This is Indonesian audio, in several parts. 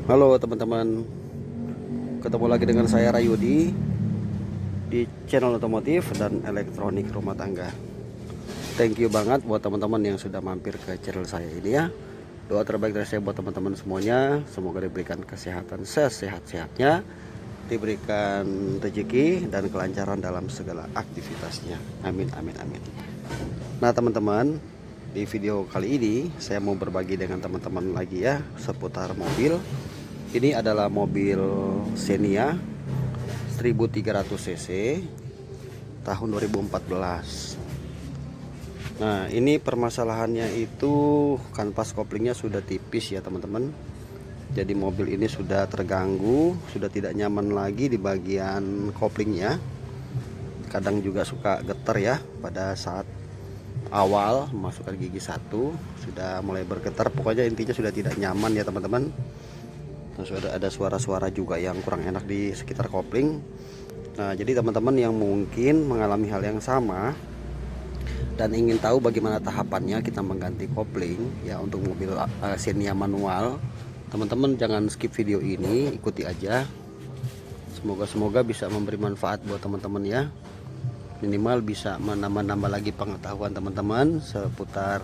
Halo teman-teman, ketemu lagi dengan saya Rayudi di channel otomotif dan elektronik rumah tangga. Thank you banget buat teman-teman yang sudah mampir ke channel saya ini ya. Doa terbaik dari saya buat teman-teman semuanya, semoga diberikan kesehatan sesehat-sehatnya, diberikan rezeki dan kelancaran dalam segala aktivitasnya. Amin amin amin. Nah teman-teman, di video kali ini saya mau berbagi dengan teman-teman lagi ya seputar mobil. Ini adalah mobil Xenia 1300 cc tahun 2014. Nah ini permasalahannya itu kanvas koplingnya sudah tipis ya teman-teman. Jadi mobil ini sudah terganggu, sudah tidak nyaman lagi di bagian koplingnya. Kadang juga suka getar ya pada saat awal memasukkan gigi satu, sudah mulai bergetar. Pokoknya intinya sudah tidak nyaman ya teman-teman. Sudah ada suara-suara juga yang kurang enak di sekitar kopling. Nah jadi teman-teman yang mungkin mengalami hal yang sama dan ingin tahu bagaimana tahapannya kita mengganti kopling ya untuk mobil Xenia manual, teman-teman jangan skip video ini, ikuti aja. Semoga bisa memberi manfaat buat teman-teman ya, minimal bisa menambah-nambah lagi pengetahuan teman-teman seputar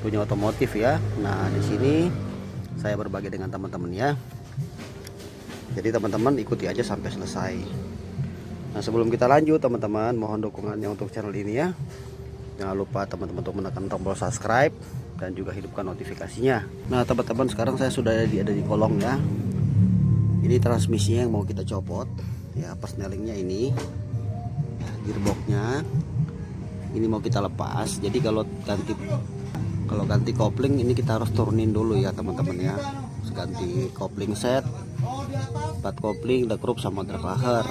dunia otomotif ya. Nah di sini saya berbagi dengan teman-teman ya, jadi teman-teman ikuti aja sampai selesai. Nah sebelum kita lanjut teman-teman, mohon dukungannya untuk channel ini ya. Jangan lupa teman-teman untuk menekan tombol subscribe dan juga hidupkan notifikasinya. Nah teman-teman, sekarang saya sudah ada di kolong ya. Ini transmisinya yang mau kita copot ya, persnelingnya ini, gearboxnya ini mau kita lepas. Jadi kalau ganti kopling ini kita harus turunin dulu ya teman-teman ya. Ganti kopling set, plat kopling, dekrup sama drag laher.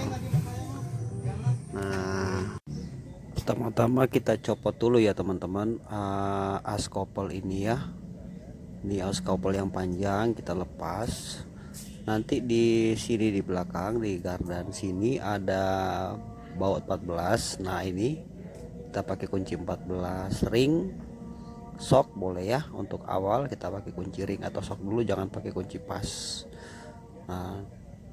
Nah pertama-tama kita copot dulu ya teman-teman as kopel ini ya. Ini as kopel yang panjang kita lepas. Nanti di sini di belakang di gardan sini ada baut 14. Nah ini kita pakai kunci 14 ring. Sok boleh ya, untuk awal kita pakai kunci ring atau sok dulu, jangan pakai kunci pas. Nah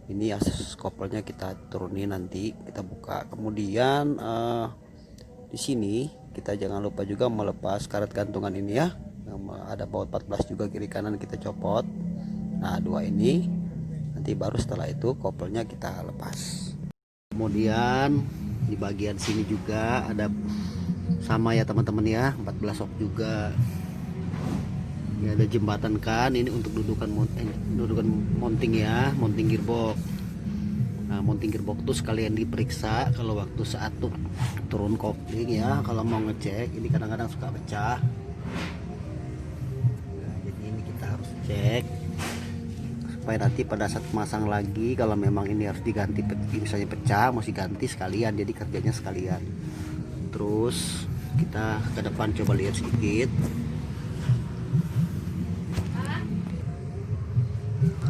ini as kopelnya kita turunin, nanti kita buka. Kemudian di sini kita jangan lupa juga melepas karet gantungan ini ya, ada baut 14 juga kiri kanan kita copot. Nah dua ini, nanti baru setelah itu kopelnya kita lepas. Kemudian di bagian sini juga ada sama ya teman-teman ya, 14 ok juga ya, ada jembatan kan ini untuk dudukan mounting ya, mounting gearbox. Nah mounting gearbox tuh sekalian diperiksa kalau waktu saat tuh turun kopling ya, kalau mau ngecek ini kadang-kadang suka pecah. Nah, jadi ini kita harus cek supaya nanti pada saat masang lagi, kalau memang ini harus diganti, misalnya pecah mesti ganti sekalian, jadi kerjanya sekalian. Terus kita ke depan coba lihat sedikit,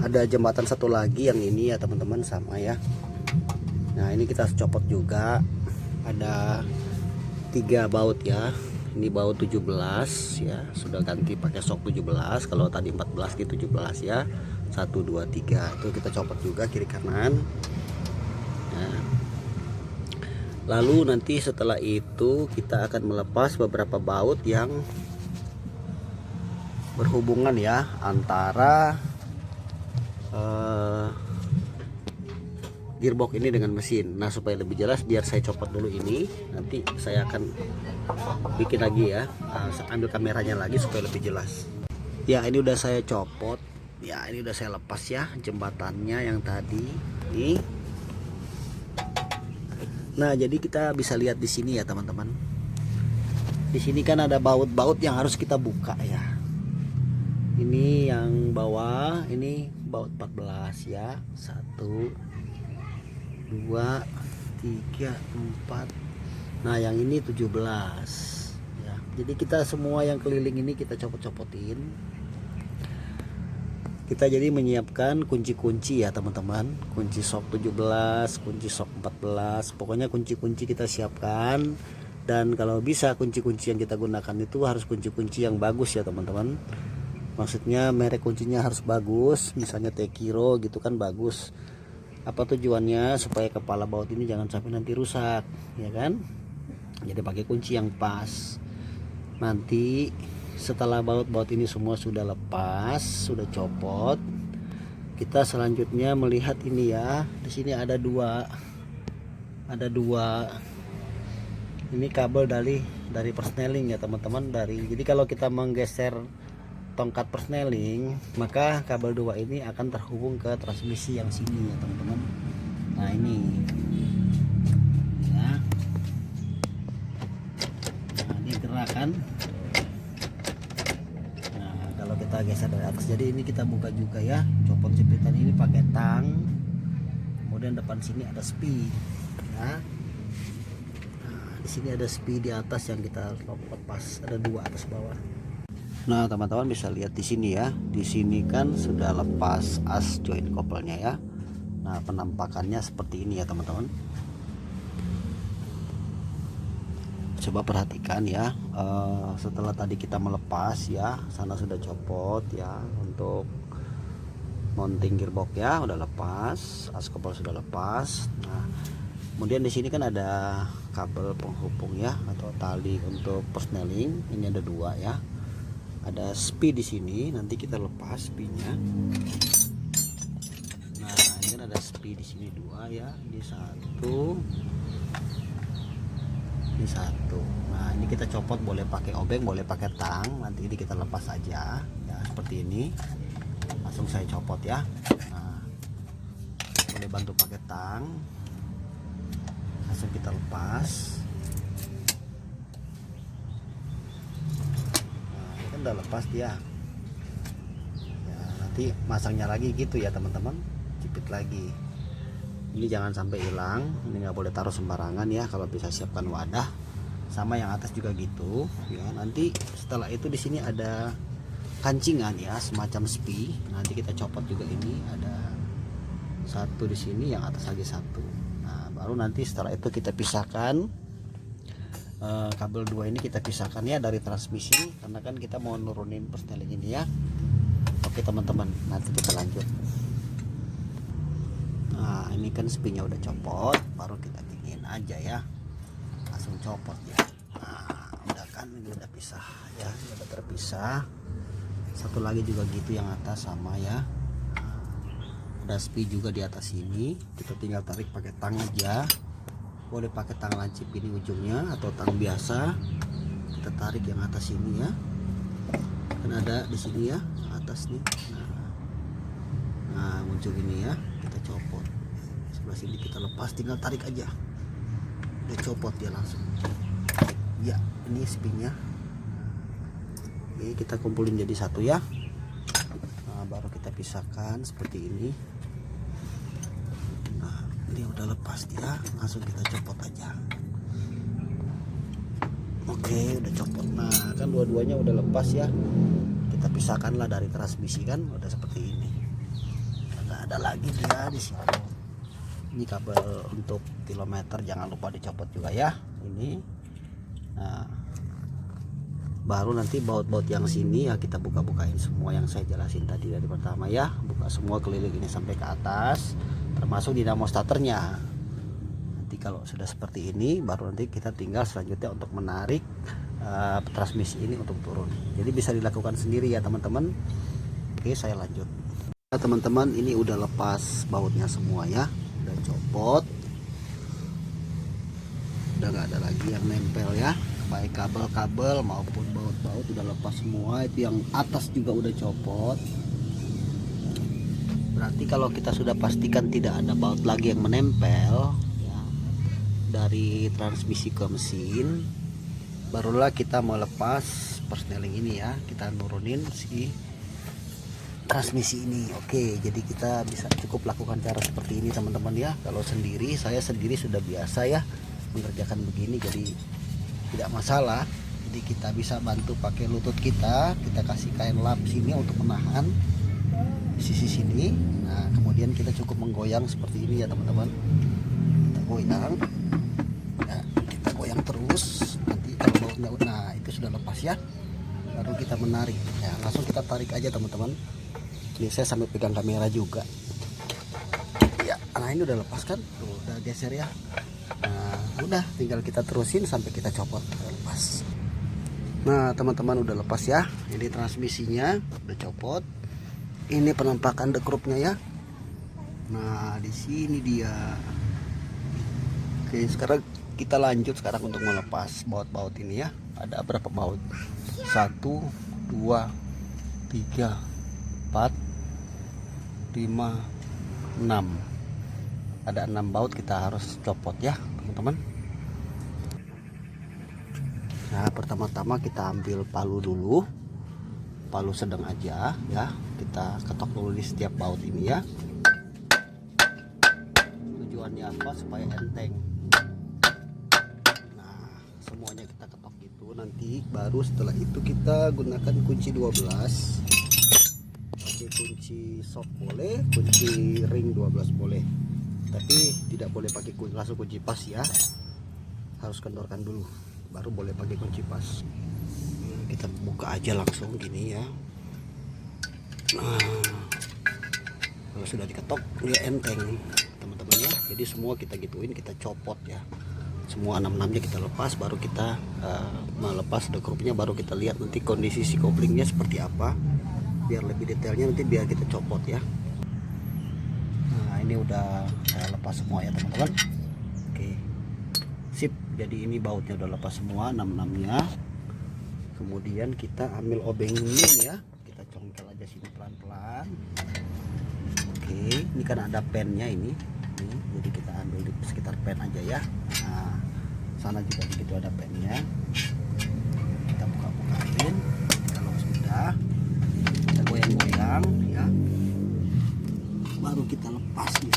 ada jembatan satu lagi yang ini ya teman-teman, sama ya. Nah ini kita harus copot juga, ada 3 baut ya. Ini baut 17 ya, sudah ganti pakai sok 17. Kalau tadi 14 di 17 ya, 1 2 3 itu kita copot juga kiri kanan. Nah, lalu nanti setelah itu kita akan melepas beberapa baut yang berhubungan ya antara gearbox ini dengan mesin. Nah supaya lebih jelas, biar saya copot dulu ini, nanti saya akan bikin lagi ya, ambil kameranya lagi supaya lebih jelas ya. Ini udah saya copot ya, ini udah saya lepas ya jembatannya yang tadi ini. Nah jadi kita bisa lihat di sini ya teman-teman, di sini kan ada baut-baut yang harus kita buka ya. Ini yang bawah ini baut 14 ya, 1 2 3 4. Nah yang ini 17 ya. Jadi kita semua yang keliling ini kita copot-copotin. Kita jadi menyiapkan kunci-kunci ya teman-teman, kunci sok 17, kunci sok 14, pokoknya kunci-kunci kita siapkan. Dan kalau bisa kunci-kunci yang kita gunakan itu harus kunci-kunci yang bagus ya teman-teman. Maksudnya merek kuncinya harus bagus, misalnya Tekiro gitu kan bagus. Apa tujuannya? Supaya kepala baut ini jangan sampai nanti rusak, ya kan? Jadi pakai kunci yang pas. Nanti setelah baut-baut ini semua sudah lepas, sudah copot, kita selanjutnya melihat ini ya. Di sini ada dua ini kabel dari persneling ya teman-teman. Jadi kalau kita menggeser tongkat persneling, maka kabel dua ini akan terhubung ke transmisi yang sini ya teman-teman. Nah ini ya, nah ini gerakan. Nah kalau kita geser dari atas, jadi ini kita buka juga ya, copot jepitan ini pakai tang, kemudian depan sini ada speed ya. Nah di sini ada speed di atas yang kita lepas, ada dua atas bawah. Nah teman-teman bisa lihat di sini ya, di sini kan sudah lepas as joint couple-nya ya. Nah penampakannya seperti ini ya teman-teman. Coba perhatikan ya, setelah tadi kita melepas ya, sana sudah copot ya untuk mounting gearbox ya, udah lepas, as couple sudah lepas. Nah kemudian di sini kan ada kabel penghubung ya, atau tali untuk persneling, ini ada dua ya. Ada speed di sini, nanti kita lepas speednya. Nah ini kan ada speed di sini dua ya, ini satu, ini satu. Nah ini kita copot, boleh pakai obeng, boleh pakai tang, nanti ini kita lepas aja ya, seperti ini. Langsung saya copot ya. Nah boleh bantu pakai tang, langsung kita lepas. Udah lepas dia ya, nanti masangnya lagi gitu ya teman-teman, jepit lagi. Ini jangan sampai hilang, ini nggak boleh taruh sembarangan ya, kalau bisa siapkan wadah. Sama yang atas juga gitu ya. Nanti setelah itu di sini ada kancingan ya, semacam spi, nanti kita copot juga. Ini ada satu di sini, yang atas lagi satu. Nah baru nanti setelah itu kita pisahkan. Kabel dua ini kita pisahkan ya dari transmisi, karena kan kita mau nurunin persneling ini ya. Oke teman-teman, nanti kita lanjut. Nah ini kan spinya udah copot, baru kita dingin aja ya, langsung copot ya. Nah udah kan, ini udah pisah ya, udah terpisah. Satu lagi juga gitu, yang atas sama ya. Ada spi juga di atas ini, kita tinggal tarik pakai tang aja. Boleh pakai tang lancip ini ujungnya, atau tang biasa. Kita tarik yang atas ini ya, kan ada di sini ya atas nih. Nah ujung ini ya kita copot, sebelah sini kita lepas, tinggal tarik aja, udah copot dia langsung ya. Ini spinnya, ini kita kumpulin jadi satu ya. Nah baru kita pisahkan seperti ini. Ini udah lepas dia, langsung kita copot aja. Oke udah copot. Nah kan dua-duanya udah lepas ya, kita pisahkanlah dari transmisi kan, udah seperti ini. Nggak ada lagi dia di situ. Ini kabel untuk kilometer, jangan lupa dicopot juga ya ini. Nah baru nanti baut-baut yang sini ya kita buka-bukain semua yang saya jelasin tadi dari pertama ya. Buka semua keliling ini sampai ke atas, termasuk dinamo starternya. Nanti kalau sudah seperti ini, baru nanti kita tinggal selanjutnya untuk menarik transmisi ini untuk turun. Jadi bisa dilakukan sendiri ya teman-teman. Oke saya lanjut. Nah, teman-teman ini udah lepas bautnya semua ya, udah copot, udah nggak ada lagi yang nempel ya, baik kabel-kabel maupun baut-baut udah lepas semua. Itu yang atas juga udah copot. Berarti kalau kita sudah pastikan tidak ada baut lagi yang menempel ya, dari transmisi ke mesin, barulah kita mau lepas persneling ini ya, kita nurunin si transmisi ini. Oke jadi kita bisa cukup lakukan cara seperti ini teman-teman ya. Kalau sendiri, saya sendiri sudah biasa ya mengerjakan begini, jadi tidak masalah. Jadi kita bisa bantu pakai lutut kita kasih kain lap sini untuk menahan sisi sini. Nah kemudian kita cukup menggoyang seperti ini ya teman-teman, kita goyang ya, kita goyang terus. Nanti kalau bautnya, nah itu sudah lepas ya, baru baru kita menarik ya. Langsung kita tarik aja teman-teman. Ini saya sambil pegang kamera juga ya. Nah ini udah lepas kan, tuh udah geser ya. Nah udah tinggal kita terusin sampai kita copot, udah lepas. Nah teman-teman udah lepas ya. Ini transmisinya udah copot. Ini penampakan dekrupnya ya. Nah di sini dia. Oke, sekarang kita lanjut untuk melepas baut-baut ini ya. Ada berapa baut? 1 2 3 4 5 6. Ada 6 baut kita harus copot ya teman-teman. Nah pertama-tama kita ambil palu dulu, palu sedang aja ya. Kita ketok dulu di setiap baut ini ya. Tujuannya apa? Supaya enteng. Nah semuanya kita ketok gitu. Nanti baru setelah itu kita gunakan kunci 12. Pakai kunci sok boleh, kunci ring 12 boleh, tapi tidak boleh pakai langsung kunci pas ya. Harus kendorkan dulu baru boleh pakai kunci pas. Kita buka aja langsung gini ya. Nah kalau sudah diketok dia enteng teman-teman ya. Jadi semua kita gituin, kita copot ya. Semua 6-6-nya kita lepas, baru kita melepas dekrupnya, baru kita lihat nanti kondisi si koplingnya seperti apa. Biar lebih detailnya nanti biar kita copot ya. Nah ini udah saya lepas semua ya teman-teman. Oke sip, jadi ini bautnya udah lepas semua 6-6-nya. Kemudian kita ambil obeng ini ya, kita congkel aja sini pelan-pelan. Oke ini kan ada pennya ini. Jadi kita ambil di sekitar pen aja ya. Nah sana juga begitu ada pennya. Kita buka-bukain. Kalau sudah kita goyang-goyang ya, baru kita lepas ya.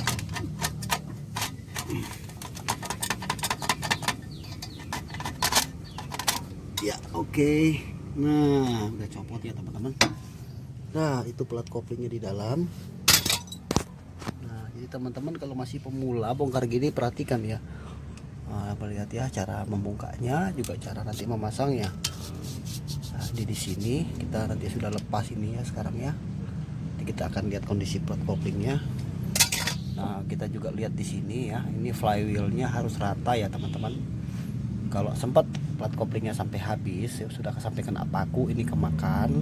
Ya oke. Nah udah copot ya teman-teman. Nah itu plat koplingnya di dalam. Nah jadi teman-teman kalau masih pemula bongkar gini perhatikan ya. Nah, lihat ya cara membongkanya, juga cara nanti memasangnya. Nah, di sini kita nanti sudah lepas ini ya sekarang ya. Nanti kita akan lihat kondisi plat koplingnya. Nah kita juga lihat di sini ya, ini flywheelnya harus rata ya teman-teman. Kalau sempat plat koplingnya sampai habis ya, sudah sampai kena paku ini kemakan,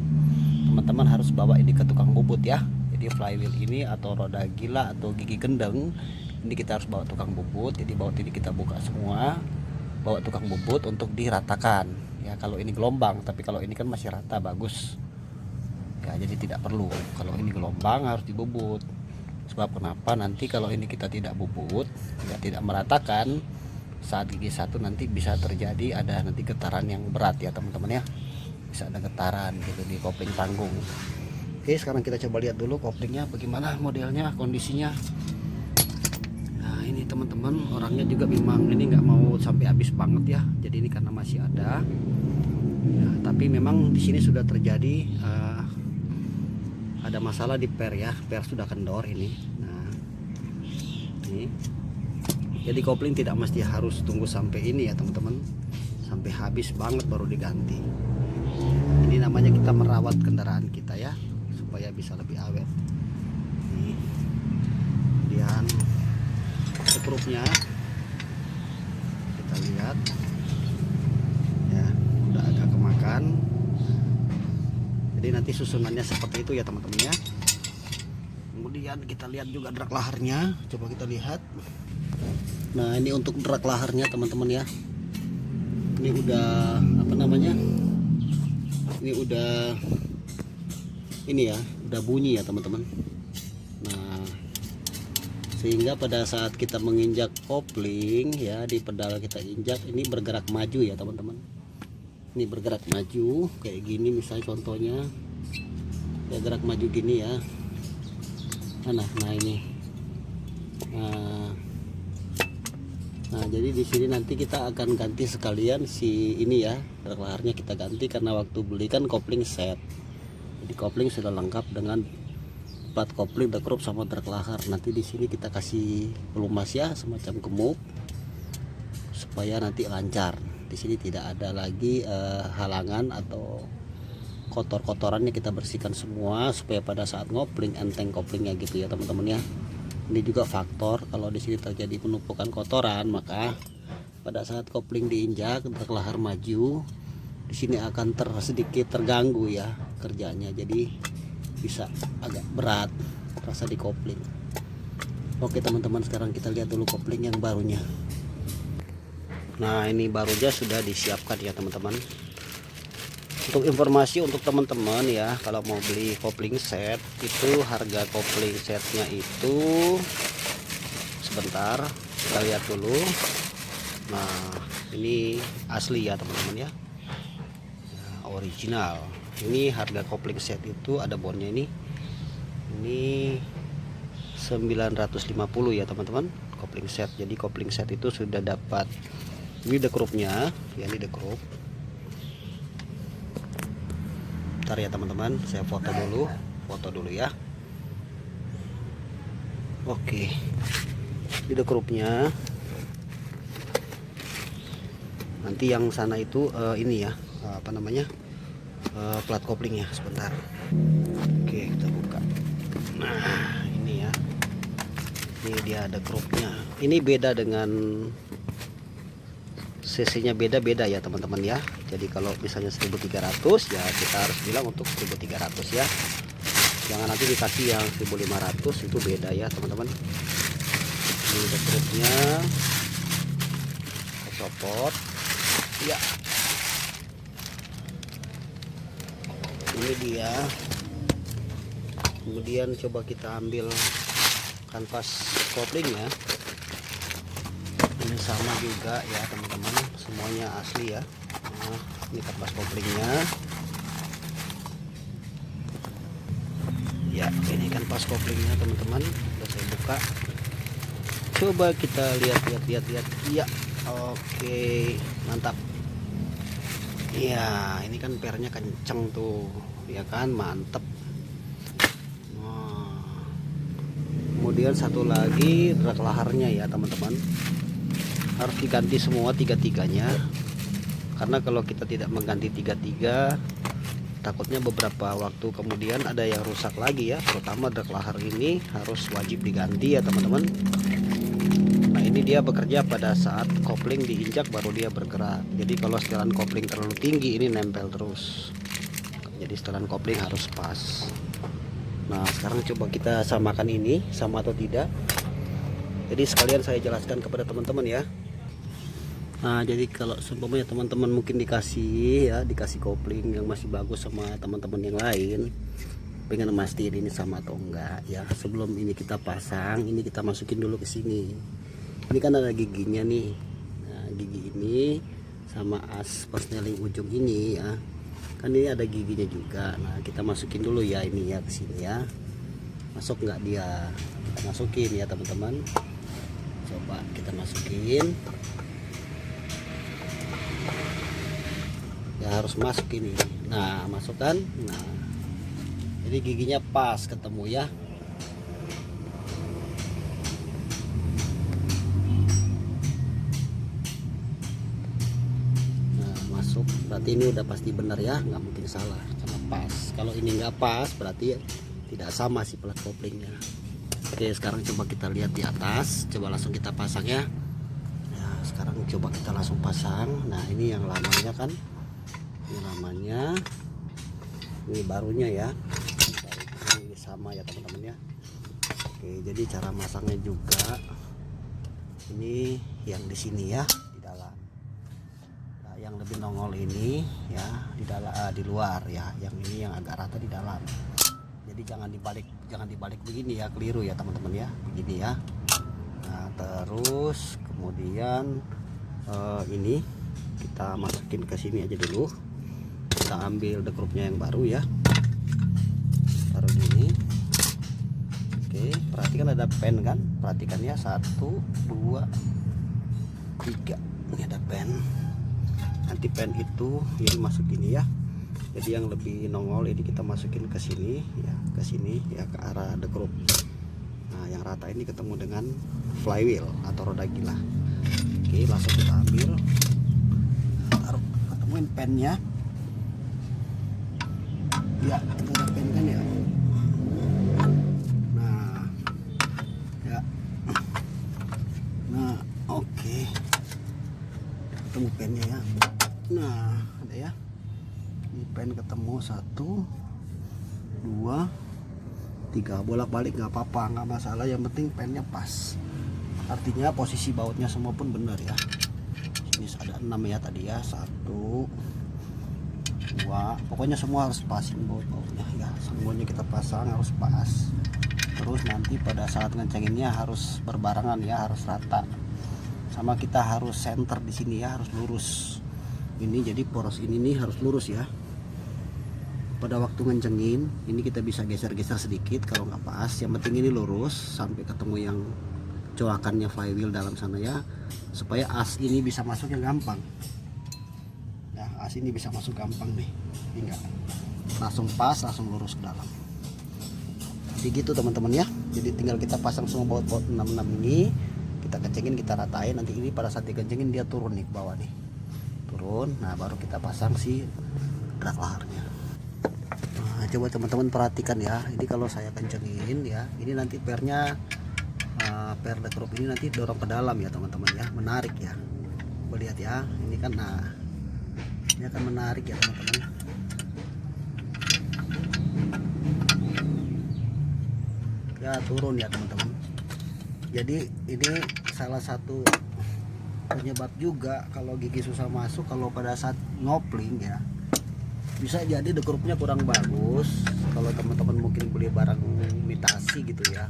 teman-teman harus bawa ini ke tukang bubut ya. Jadi flywheel ini atau roda gila atau gigi gendeng ini kita harus bawa tukang bubut. Jadi baut ini kita buka semua, bawa tukang bubut untuk diratakan ya. Kalau ini gelombang, tapi kalau ini kan masih rata bagus ya, jadi tidak perlu. Kalau ini gelombang harus dibubut. Sebab kenapa? Nanti kalau ini kita tidak bubut ya, tidak meratakan, saat gigi satu nanti bisa terjadi ada nanti getaran yang berat ya teman-teman ya. Bisa ada getaran gitu di kopling panggung. Oke sekarang kita coba lihat dulu koplingnya bagaimana modelnya, kondisinya. Nah ini teman-teman, orangnya juga memang ini nggak mau sampai habis banget ya. Jadi ini karena masih ada ya, tapi memang di sini sudah terjadi ada masalah di per ya. Per sudah kendor ini. Nah ini jadi kopling tidak mesti harus tunggu sampai ini ya teman-teman, sampai habis banget baru diganti. Ini namanya kita merawat kendaraan kita ya, supaya bisa lebih awet. Nih. Kemudian sekrupnya kita lihat ya, udah agak kemakan. Jadi nanti susunannya seperti itu ya teman-teman ya. Kemudian kita lihat juga drak laharnya, coba kita lihat. Nah ini untuk drak laharnya teman-teman ya. Ini udah apa namanya? Ini udah ini ya, udah bunyi ya teman-teman. Nah sehingga pada saat kita menginjak kopling ya, di pedal kita injak ini bergerak maju ya teman-teman. Ini bergerak maju kayak gini misalnya contohnya, ya gerak maju gini ya. Nah ini. Nah jadi di sini nanti kita akan ganti sekalian si ini ya, drak laharnya kita ganti karena waktu beli kan kopling set. Jadi kopling sudah lengkap dengan plat kopling, dekrup sama drak lahar. Nanti di sini kita kasih pelumas ya, semacam gemuk supaya nanti lancar. Di sini tidak ada lagi halangan atau kotor-kotorannya kita bersihkan semua supaya pada saat ngopling enteng koplingnya gitu ya teman-teman ya. Ini juga faktor kalau di sini terjadi penumpukan kotoran, maka pada saat kopling diinjak terlahar maju, di sini akan sedikit terganggu ya kerjanya, jadi bisa agak berat rasa di kopling. Oke teman-teman, sekarang kita lihat dulu kopling yang barunya. Nah ini barunya sudah disiapkan ya teman-teman. Untuk informasi untuk teman-teman ya, kalau mau beli kopling set itu harga kopling setnya itu, sebentar kita lihat dulu. Nah ini asli ya teman-teman ya, original. Ini harga kopling set itu ada bonnya ini 950 ya teman-teman, kopling set. Jadi kopling set itu sudah dapat ini dekrupnya ya, ini dekrup. Bentar ya teman-teman, saya foto dulu ya. Oke, ini dekrupnya. Nanti yang sana itu ini ya, apa namanya, plat koplingnya. Sebentar. Oke, kita buka. Nah ini ya, ini dia ada dekrupnya. Ini beda dengan cc-nya, beda-beda ya teman-teman ya. Jadi kalau misalnya 1300 ya kita harus bilang untuk 1300 ya, jangan nanti dikasih yang 1500, itu beda ya teman-teman. Ini dekrupnya, copot ya, ini dia. Kemudian coba kita ambil kanvas koplingnya. Ini sama juga ya teman-teman, semuanya asli ya. Nah, ini kanvas koplingnya ya, ini kanvas koplingnya teman-teman. Sudah saya buka, coba kita lihat ya. Oke, mantap ya. Ini kan pernya kenceng tuh ya kan, mantep. Nah, kemudian satu lagi rak laharnya ya teman-teman, harus diganti semua tiga-tiganya, karena kalau kita tidak mengganti tiga-tiga takutnya beberapa waktu kemudian ada yang rusak lagi ya. Terutama rak lahar ini harus wajib diganti ya teman-teman. Nah ini dia bekerja pada saat kopling diinjak baru dia bergerak. Jadi kalau setelan kopling terlalu tinggi ini nempel terus, jadi setelan kopling harus pas. Nah sekarang coba kita samakan ini sama atau tidak. Jadi sekalian saya jelaskan kepada teman-teman ya. Nah jadi kalau seumpamanya teman-teman mungkin dikasih kopling yang masih bagus sama teman-teman yang lain, pengen mastiin ini sama atau enggak ya, sebelum ini kita pasang, ini kita masukin dulu ke sini. Ini kan ada giginya nih. Nah gigi ini sama as persneling ujung ini ya, kan ini ada giginya juga. Nah kita masukin dulu ya ini ya ke sini ya. Masuk nggak dia? Kita masukin ya teman-teman. Coba kita masukin. Ya harus masuk ini. Nah masukkan. Nah jadi giginya pas ketemu ya. Nah masuk, berarti ini udah pasti benar ya, nggak mungkin salah karena pas. Kalau ini nggak pas berarti tidak sama si plat koplingnya. Oke sekarang coba kita lihat di atas, coba langsung kita pasang ya. Nah sekarang coba kita langsung pasang. Nah ini yang lamanya kan, ini namanya, ini barunya ya, ini sama ya teman-teman ya. Oke jadi cara masangnya juga ini yang di sini ya, di dalam. Nah, yang lebih nongol ini ya di dalam, di luar ya, yang ini yang agak rata di dalam. Jadi jangan dibalik begini ya, keliru ya teman-teman ya, begini ya. Nah terus kemudian ini kita masukin ke sini aja dulu. Kita ambil dekrupnya yang baru ya, taruh gini. Oke perhatikan ada pen kan, perhatikan ya, 1 2 3, ini ada pen. Nanti pen itu ini masuk gini ya, jadi yang lebih nongol ini kita masukin ke sini ya, ke sini ya, ke arah dekrup. Nah yang rata ini ketemu dengan flywheel atau roda gila. Oke langsung kita ambil, taruh, ketemuin pennya. Ya, itu udah pen kan ya. Nah, ya. Nah, oke. Ketemu pennya ya. Nah, ada ya. Ini pen ketemu 1, 2, 3. Bolak-balik nggak apa-apa, nggak masalah. Yang penting pennya pas. Artinya posisi bautnya semua pun benar ya. Ini ada 6 ya tadi ya. 1, 2, pokoknya semua harus pas baut-bautnya ya. Semuanya kita pasang harus pas. Terus nanti pada saat ngencenginnya harus berbarengan ya, harus rata. Sama kita harus center di sini ya, harus lurus. Ini jadi poros ini nih harus lurus ya. Pada waktu ngencengin ini kita bisa geser-geser sedikit kalau nggak pas. Yang penting ini lurus sampai ketemu yang coakannya flywheel dalam sana ya, supaya as ini bisa masuk yang gampang. Ya, as ini bisa masuk gampang nih. Enggak. Langsung pas, langsung lurus ke dalam. Jadi gitu teman-teman ya. Jadi tinggal kita pasang semua baut-baut 66 ini, kita kencengin, kita ratain. Nanti ini pada saat dikencengin dia turun nih ke bawah nih. Turun. Nah, baru kita pasang si drag laharnya. Nah, coba teman-teman perhatikan ya. Ini kalau saya kencengin ya, ini nanti pernya per dekrop ini nanti dorong ke dalam ya teman-teman ya, menarik ya. Lihat ya, ini kan, nah ini akan menarik ya teman-teman. Ya turun ya teman-teman. Jadi ini salah satu penyebab juga kalau gigi susah masuk kalau pada saat ngopling ya. Bisa jadi dekrupnya kurang bagus. Kalau teman-teman mungkin beli barang imitasi gitu ya,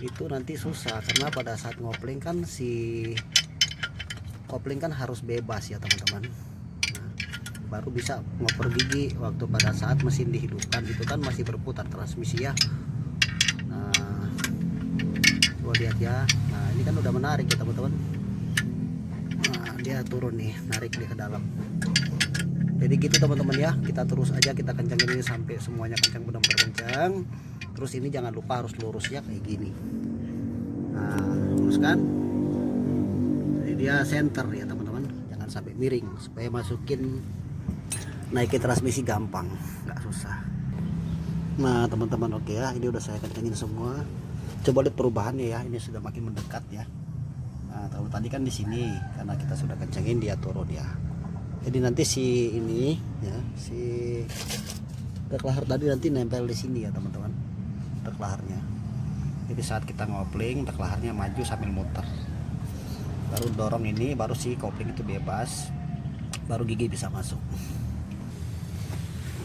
itu nanti susah karena pada saat ngopling kan si kopling kan harus bebas ya teman-teman. Nah, baru bisa ngoper gigi. Waktu pada saat mesin dihidupkan itu kan masih berputar transmisi ya. Nah, coba lihat ya. Nah, ini kan udah menarik ya teman-teman. Nah, dia turun nih, narik dia ke dalam. Jadi gitu teman-teman ya, kita terus aja kita kencangin ini sampai semuanya kencang, benar-benar kencang. Terus ini jangan lupa harus lurus ya kayak gini. Nah, lurus kan. Jadi dia center ya teman-teman, jangan sampai miring supaya masukin naikin transmisi gampang, nggak susah. Nah teman-teman, oke ya, ini udah saya kencangin semua. Coba lihat perubahannya ya, ini sudah makin mendekat ya. Nah, kalau tadi kan di sini karena kita sudah kencangin dia turun ya. Jadi nanti si ini ya, si drag lahar tadi nanti nempel di sini ya teman-teman. Drag laharnya. Jadi saat kita ngopling, drag laharnya maju sambil muter. Baru dorong ini, baru si kopling itu bebas. Baru gigi bisa masuk.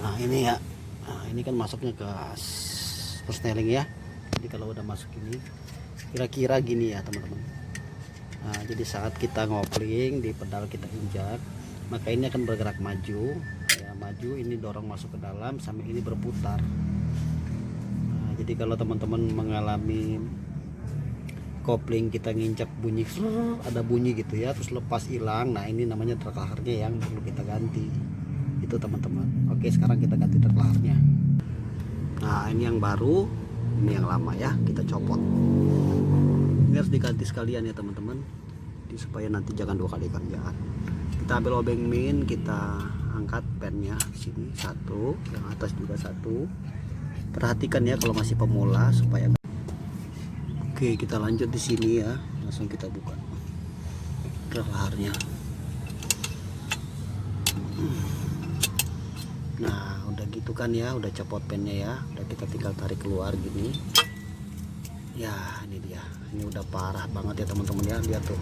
Nah, ini ya. Nah, ini kan masuknya ke persneling ya. Jadi kalau udah masuk ini kira-kira gini ya teman-teman. Nah, jadi saat kita ngopling di pedal kita injak, maka ini akan bergerak maju ya, maju ini dorong masuk ke dalam sambil ini berputar. Nah, jadi kalau teman-teman mengalami kopling kita nginjak bunyi ada bunyi gitu ya, terus lepas hilang, nah ini namanya drag laharnya yang perlu kita ganti itu teman-teman. Oke, sekarang kita ganti drag laharnya. Nah, ini yang baru, ini yang lama ya, kita copot. Ini harus diganti sekalian ya teman-teman, supaya nanti jangan dua kali kerjaan. Kita ambil obeng min, kita angkat pennya sini satu, yang atas juga satu. Perhatikan ya kalau masih pemula supaya. Oke, kita lanjut di sini ya, langsung kita buka drag laharnya. Nah, udah gitu kan ya, udah copot pennya ya, udah kita tinggal tarik keluar gini. Ya, ini dia, ini udah parah banget ya teman-teman ya, lihat tuh.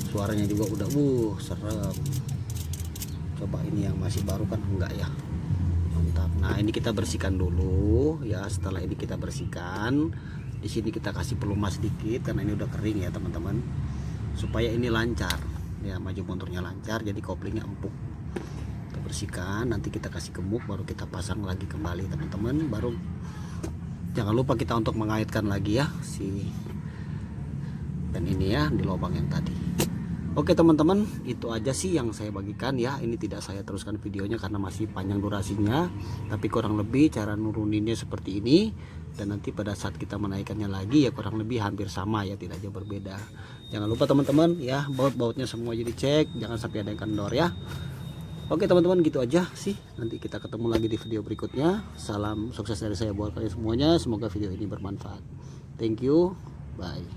Suaranya juga udah serem. Coba ini yang masih baru kan enggak ya, mantap. Nah, ini kita bersihkan dulu ya. Setelah ini kita bersihkan, di sini kita kasih pelumas sedikit karena ini udah kering ya teman-teman, supaya ini lancar ya, maju munturnya lancar, jadi koplingnya empuk. Kita bersihkan, nanti kita kasih gemuk, baru kita pasang lagi kembali teman-teman. Baru jangan lupa kita untuk mengaitkan lagi ya si pen ini ya di lubang yang tadi. Oke teman-teman, itu aja sih yang saya bagikan ya. Ini tidak saya teruskan videonya karena masih panjang durasinya, tapi kurang lebih cara nuruninnya seperti ini. Dan nanti pada saat kita menaikkannya lagi ya kurang lebih hampir sama ya, tidak jauh berbeda. Jangan lupa teman-teman ya, baut-bautnya semua jadi cek, jangan sampai ada yang kendor ya. Oke teman-teman, gitu aja sih. Nanti kita ketemu lagi di video berikutnya. Salam sukses dari saya buat kalian semuanya. Semoga video ini bermanfaat. Thank you. Bye.